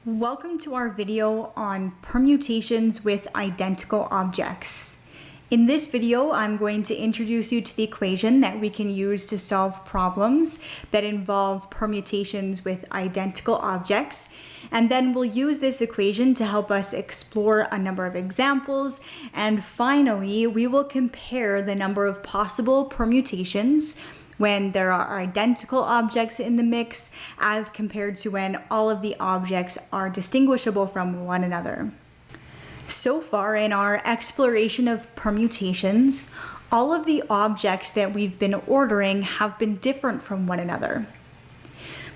Welcome to our video on permutations with identical objects. In this video, I'm going to introduce you to the equation that we can use to solve problems that involve permutations with identical objects. And then we'll use this equation to help us explore a number of examples. And finally, we will compare the number of possible permutations when there are identical objects in the mix as compared to when all of the objects are distinguishable from one another. So far in our exploration of permutations, all of the objects that we've been ordering have been different from one another.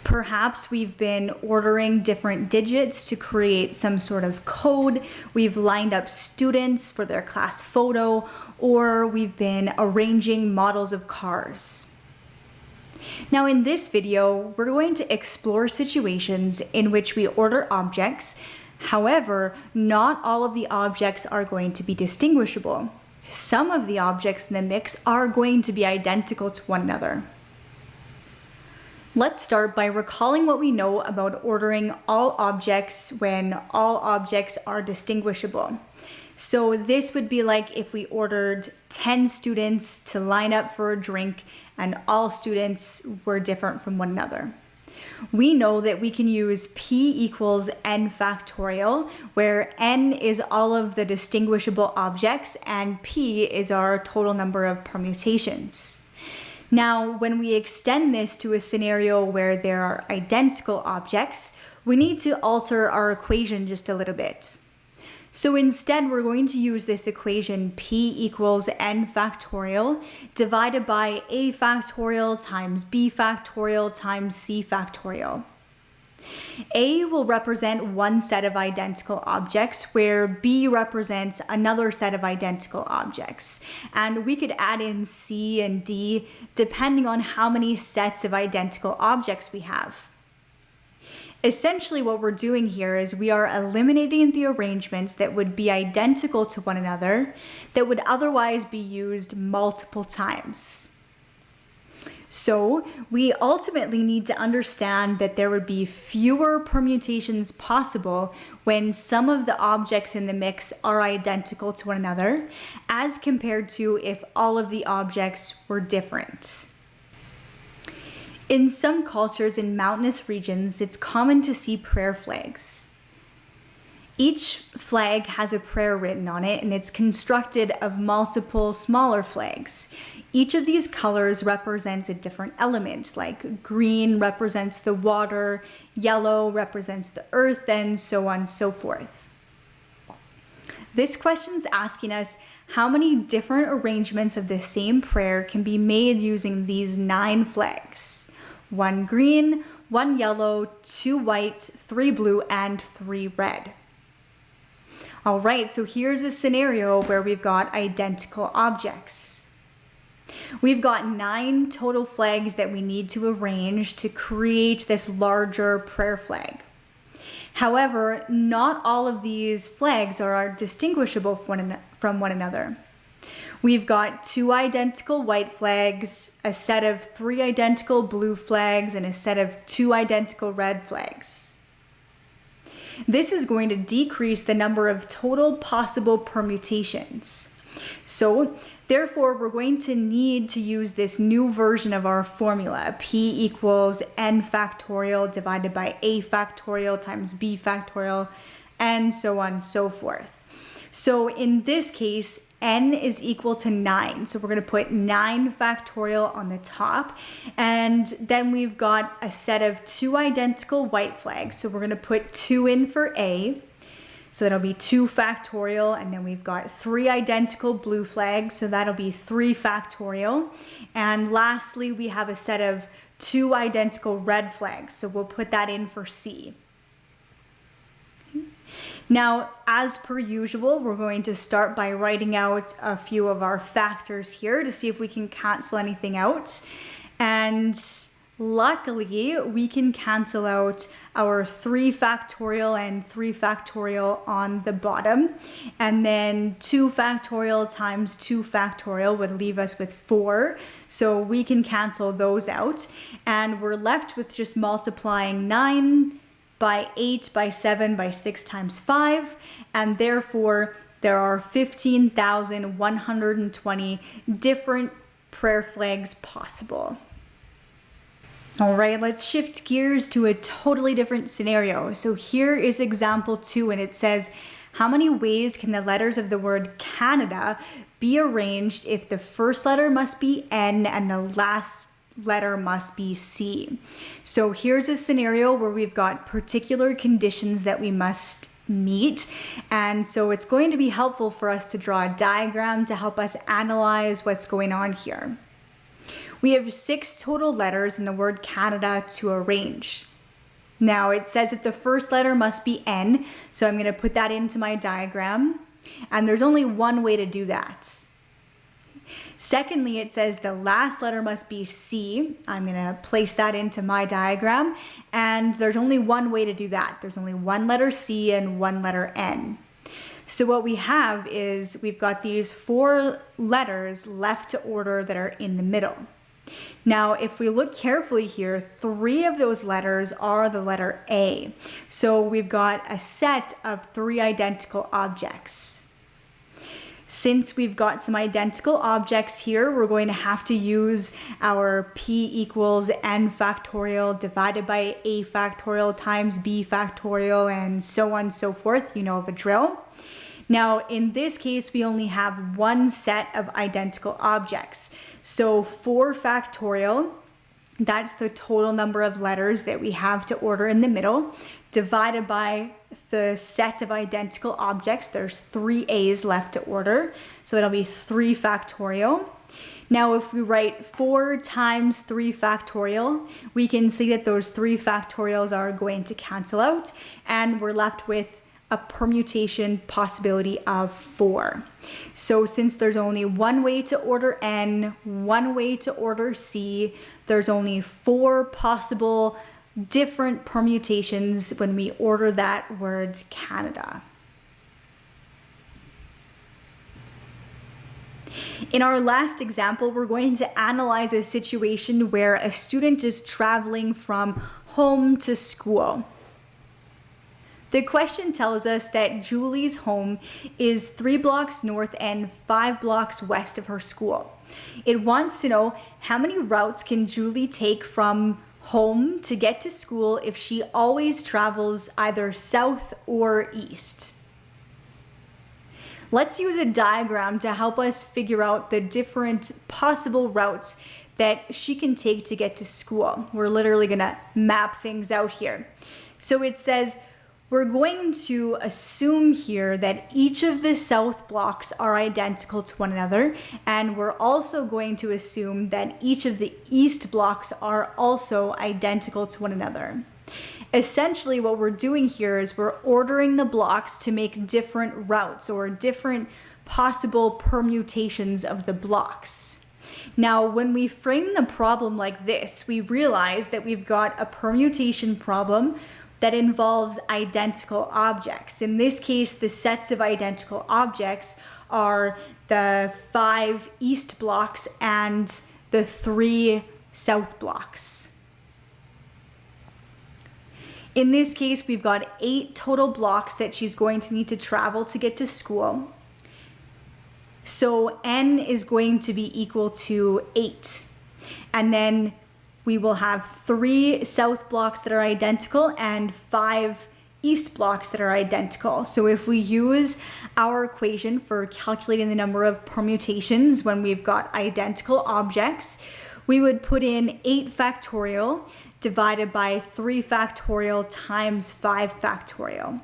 Perhaps we've been ordering different digits to create some sort of code, we've lined up students for their class photo, or we've been arranging models of cars. Now in this video, we're going to explore situations in which we order objects. However, not all of the objects are going to be distinguishable. Some of the objects in the mix are going to be identical to one another. Let's start by recalling what we know about ordering all objects when all objects are distinguishable. So this would be like if we ordered 10 students to line up for a drink and all students were different from one another. We know that we can use p equals n factorial, where n is all of the distinguishable objects and p is our total number of permutations. Now, when we extend this to a scenario where there are identical objects, we need to alter our equation just a little bit. So instead, we're going to use this equation p equals n factorial divided by a factorial times b factorial times c factorial. A will represent one set of identical objects, where b represents another set of identical objects. And we could add in c and d depending on how many sets of identical objects we have. Essentially what we're doing here is we are eliminating the arrangements that would be identical to one another that would otherwise be used multiple times. So we ultimately need to understand that there would be fewer permutations possible when some of the objects in the mix are identical to one another as compared to if all of the objects were different. In some cultures in mountainous regions, it's common to see prayer flags. Each flag has a prayer written on it, and it's constructed of multiple smaller flags. Each of these colors represents a different element, like green represents the water, yellow represents the earth, and so on and so forth. This question's asking us how many different arrangements of the same prayer can be made using these 9 flags. 1 green, 1 yellow, 2 white, 3 blue, and 3 red. All right, so here's a scenario where we've got identical objects. We've got 9 total flags that we need to arrange to create this larger prayer flag. However, not all of these flags are distinguishable from one another. We've got 2 identical white flags, a set of 3 identical blue flags, and a set of 2 identical red flags. This is going to decrease the number of total possible permutations. So, therefore, we're going to need to use this new version of our formula, p equals n factorial divided by a factorial times b factorial, and so on and so forth. So in this case, n is equal to 9. So we're going to put 9 factorial on the top. And then we've got a set of 2 identical white flags. So we're going to put 2 in for a. So that'll be 2 factorial. And then we've got 3 identical blue flags. So that'll be 3 factorial. And lastly, we have a set of 2 identical red flags. So we'll put that in for c. Now, as per usual, we're going to start by writing out a few of our factors here to see if we can cancel anything out. And luckily, we can cancel out our 3 factorial and 3 factorial on the bottom. And then 2 factorial times 2 factorial would leave us with 4. So we can cancel those out. And we're left with just multiplying 9 by 8, by 7, by 6 times 5, and therefore there are 15,120 different prayer flags possible. All right, let's shift gears to a totally different scenario. So here is example 2, and it says, how many ways can the letters of the word Canada be arranged if the first letter must be N and the last letter must be C? So here's a scenario where we've got particular conditions that we must meet, and so it's going to be helpful for us to draw a diagram to help us analyze what's going on here. We have 6 total letters in the word Canada to arrange. Now it says that the first letter must be N, so I'm going to put that into my diagram, and there's only one way to do that. Secondly, it says the last letter must be C. I'm going to place that into my diagram, and there's only one way to do that. There's only one letter C and one letter N. So what we have is we've got these 4 letters left to order that are in the middle. Now, if we look carefully here, 3 of those letters are the letter A. So we've got a set of 3 identical objects. Since we've got some identical objects here, we're going to have to use our P equals N factorial divided by A factorial times B factorial and so on and so forth. You know the drill. Now, in this case, we only have one set of identical objects. So 4 factorial, that's the total number of letters that we have to order in the middle, divided by the set of identical objects. There's 3 A's left to order, so that'll be 3 factorial. Now, if we write 4 times 3 factorial, we can see that those 3 factorials are going to cancel out, and we're left with a permutation possibility of 4. So since there's only one way to order N, one way to order C, there's only 4 possible different permutations when we order that word Canada. In our last example, we're going to analyze a situation where a student is traveling from home to school. The question tells us that Julie's home is 3 blocks north and 5 blocks west of her school. It wants to know how many routes can Julie take from home to get to school if she always travels either south or east. Let's use a diagram to help us figure out the different possible routes that she can take to get to school. We're literally going to map things out here. So it says, we're going to assume here that each of the south blocks are identical to one another, and we're also going to assume that each of the east blocks are also identical to one another. Essentially, what we're doing here is we're ordering the blocks to make different routes or different possible permutations of the blocks. Now, when we frame the problem like this, we realize that we've got a permutation problem that involves identical objects. In this case, the sets of identical objects are the 5 east blocks and the 3 south blocks. In this case, we've got 8 total blocks that she's going to need to travel to get to school. So N is going to be equal to 8. And then we will have 3 south blocks that are identical and 5 east blocks that are identical. So if we use our equation for calculating the number of permutations when we've got identical objects, we would put in 8 factorial divided by 3 factorial times 5 factorial.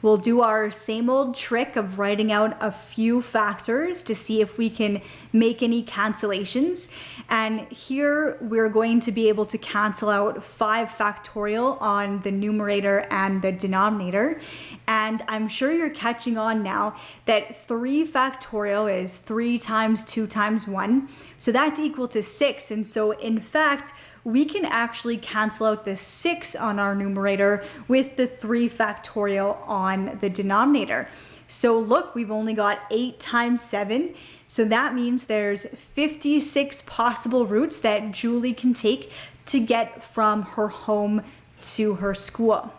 We'll do our same old trick of writing out a few factors to see if we can make any cancellations. And here we're going to be able to cancel out 5 factorial on the numerator and the denominator. And I'm sure you're catching on now that 3 factorial is 3 times 2 times 1. So that's equal to 6. And so in fact, we can actually cancel out the 6 on our numerator with the 3 factorial on the denominator. So look, we've only got 8 times 7. So that means there's 56 possible routes that Julie can take to get from her home to her school.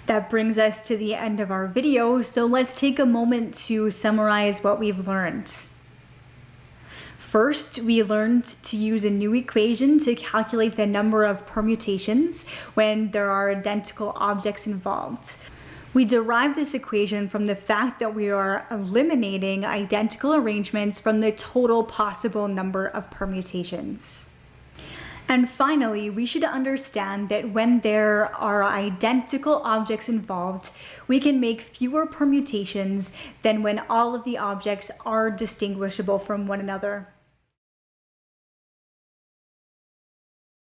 That brings us to the end of our video, so let's take a moment to summarize what we've learned. First, we learned to use a new equation to calculate the number of permutations when there are identical objects involved. We derived this equation from the fact that we are eliminating identical arrangements from the total possible number of permutations. And finally, we should understand that when there are identical objects involved, we can make fewer permutations than when all of the objects are distinguishable from one another.